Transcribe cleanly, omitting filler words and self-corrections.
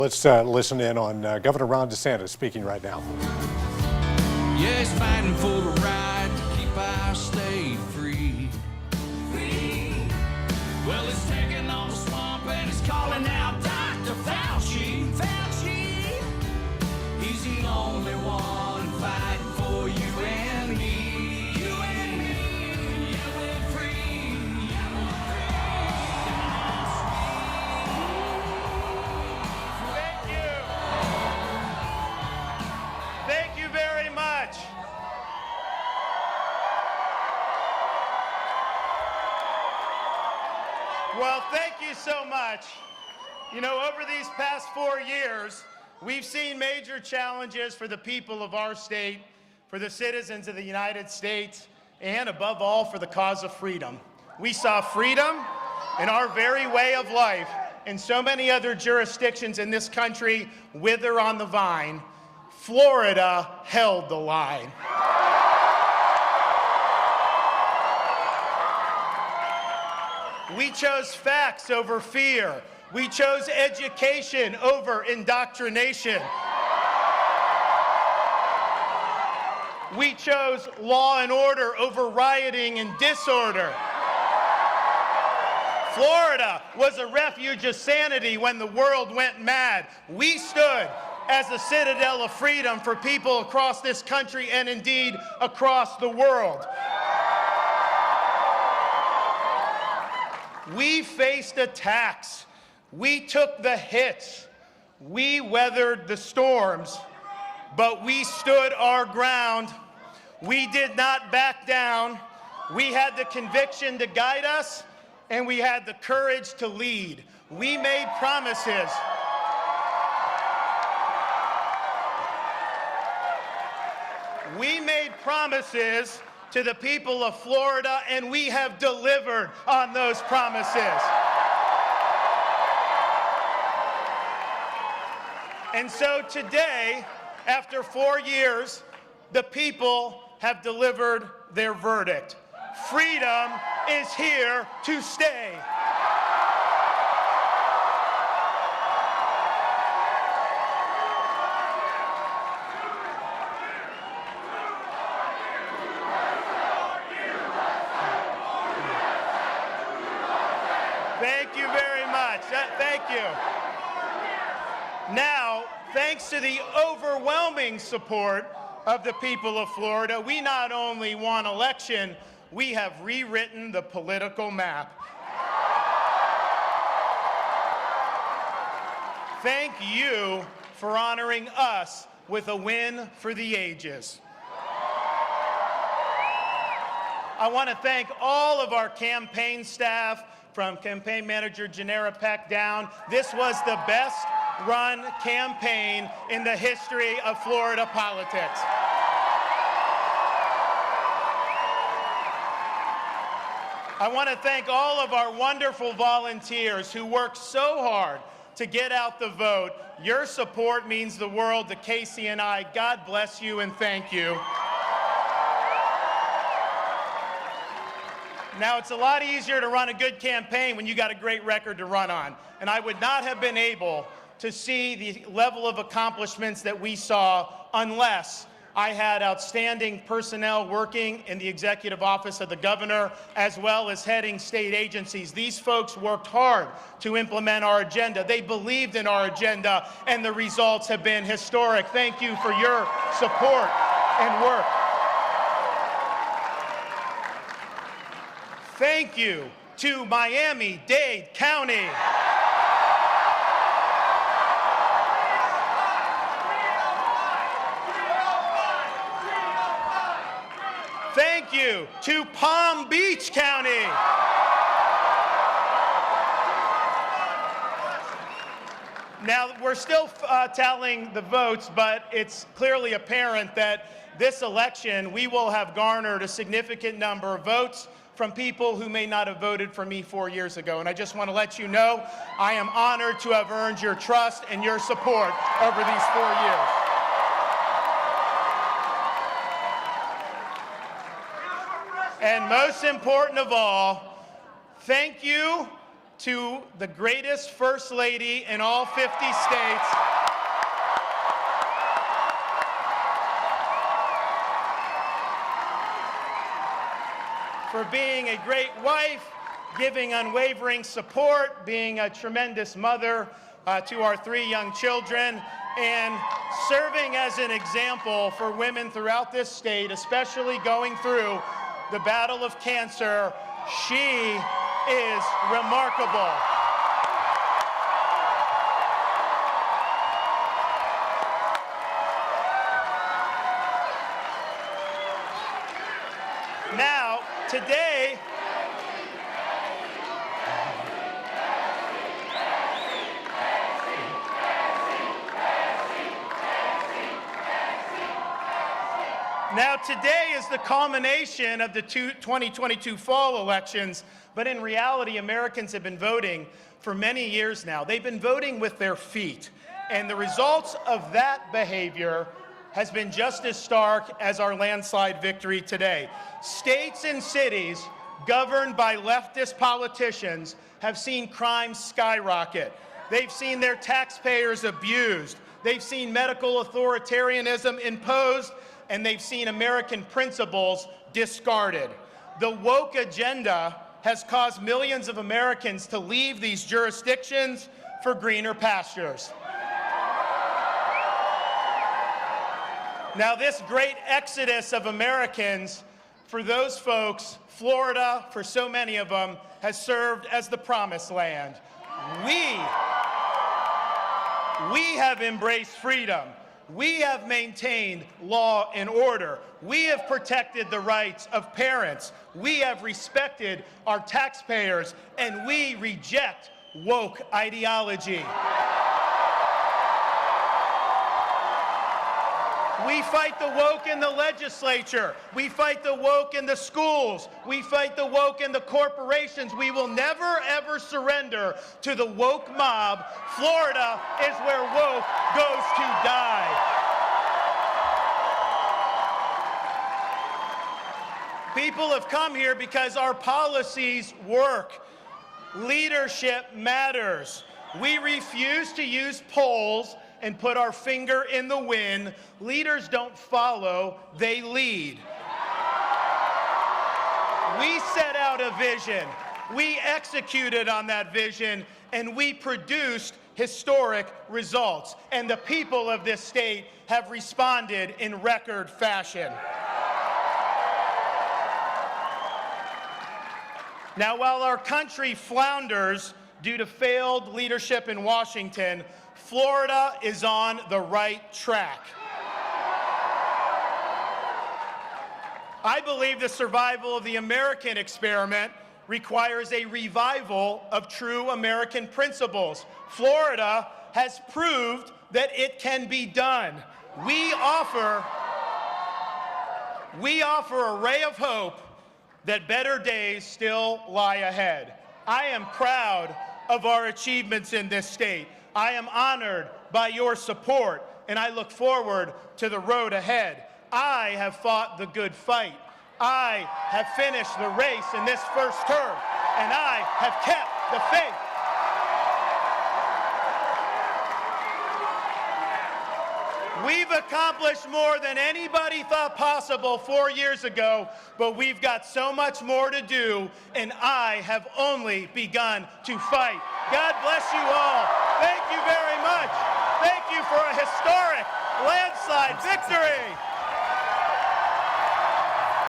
Let's listen in on Governor Ron DeSantis speaking right now. Yes, fighting for the right to keep our state free. Well, it's taking on the swamp and it's calling out Dr. Fauci. He's the only one fighting for you and me. You and me. Young and free. Thank you. Thank you very much. Well, thank you so much. You know, over these past 4 years, we've seen major challenges for the people of our state, for the citizens of the United States, and above all, for the cause of freedom. We saw freedom in our very way of life and so many other jurisdictions in this country wither on the vine. Florida held the line. We chose facts over fear. We chose education over indoctrination. We chose law and order over rioting and disorder. Florida was a refuge of sanity when the world went mad. We stood as a citadel of freedom for people across this country and indeed across the world. We faced attacks. We took the hits. We weathered the storms, but we stood our ground. We did not back down. We had the conviction to guide us, and we had the courage to lead. We made promises. We made promises to the people of Florida, and we have delivered on those promises. And so today, after 4 years, the people have delivered their verdict. Freedom is here to stay. Thank you very much. Thank you. Now, thanks to the overwhelming support of the people of Florida, we not only won election, we have rewritten the political map. Thank you for honoring us with a win for the ages. I want to thank all of our campaign staff, from campaign manager Janera Peck down. This was the best run campaign in the history of Florida politics. I want to thank all of our wonderful volunteers who worked so hard to get out the vote. Your support means the world to Casey and I. God bless you and thank you. Now, it's a lot easier to run a good campaign when you got a great record to run on. And I would not have been able to see the level of accomplishments that we saw unless I had outstanding personnel working in the executive office of the governor, as well as heading state agencies. These folks worked hard to implement our agenda. They believed in our agenda, and the results have been historic. Thank you for your support and work. Thank you to Miami-Dade County. Thank you to Palm Beach County. Now, we're still tallying the votes, but it's clearly apparent that this election, we will have garnered a significant number of votes from people who may not have voted for me 4 years ago. And I just want to let you know, I am honored to have earned your trust and your support over these 4 years. And most important of all, thank you to the greatest First Lady in all 50 states, for being a great wife, giving unwavering support, being a tremendous mother to our 3 young children, and serving as an example for women throughout this state, especially going through the battle of cancer. She is remarkable. Now, today, today is the culmination of the 2022 fall elections, but in reality, Americans have been voting for many years now. They've been voting with their feet, and the results of that behavior has been just as stark as our landslide victory today. States and cities governed by leftist politicians have seen crime skyrocket. They've seen their taxpayers abused. They've seen medical authoritarianism imposed, and they've seen American principles discarded. The woke agenda has caused millions of Americans to leave these jurisdictions for greener pastures. Now, this great exodus of Americans, for those folks, Florida, for so many of them, has served as the promised land. We have embraced freedom. We have maintained law and order. We have protected the rights of parents. We have respected our taxpayers, and we reject woke ideology. We fight the woke in the legislature. We fight the woke in the schools. We fight the woke in the corporations. We will never, ever surrender to the woke mob. Florida is where woke goes to die. People have come here because our policies work. Leadership matters. We refuse to use polls and put our finger in the wind. Leaders don't follow, they lead. We set out a vision, we executed on that vision, and we produced historic results. And the people of this state have responded in record fashion. Now, while our country flounders due to failed leadership in Washington, Florida is on the right track. I believe the survival of the American experiment requires a revival of true American principles. Florida has proved that it can be done. We offer a ray of hope that better days still lie ahead. I am proud of our achievements in this state. I am honored by your support, and I look forward to the road ahead. I have fought the good fight. I have finished the race in this first term, and I have kept the faith. We've accomplished more than anybody thought possible 4 years ago, but we've got so much more to do, and I have only begun to fight. God bless you all. Thank you very much. Thank you for a historic landslide victory.